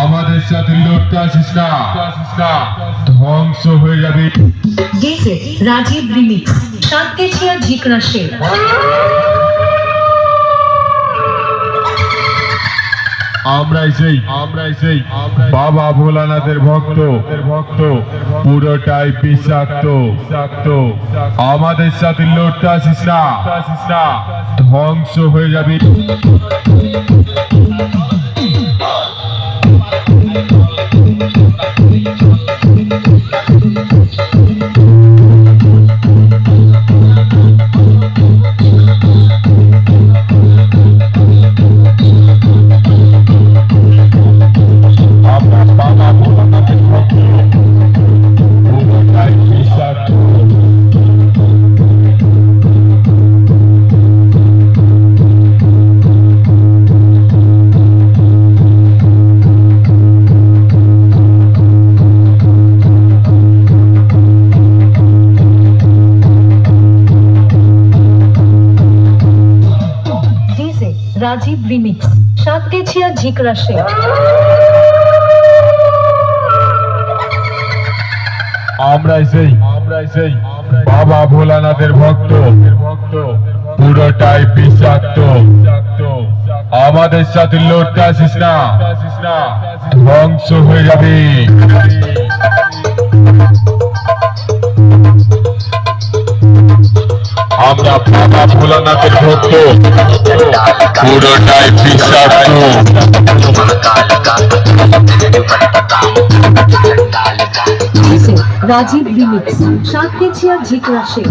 আমাদের সাথে লড়তে আসিস না, ধ্বংস হয়ে যাবে। ডিজে রাজীব রিমিক্স শান্তিছিয়া জিকরা শেখ। আমরাই সেই বাবা ভোলানাথের ভক্ত, পুরোটাই বিষাক্ত। আমাদের সাথে লড়তে আসিস না, ধ্বংস হয়ে যাবে। রাজীব রিমিক্স শান্তিছিয়া জিকরা শেখ। আমরাই সেই বাবা ভোলানাথের ভক্ত, পুরোটাই বিষাক্ত। আমাদের সাথে লড়তে আসিস না, ধ্বংস হয়ে যাবে। আমরা বাবা ভোলানাথের ভক্ত, পুরোটাই বিষাক্ত। রাজীব রিমিক্স শান্তিছিয়া জিকরা শেখ।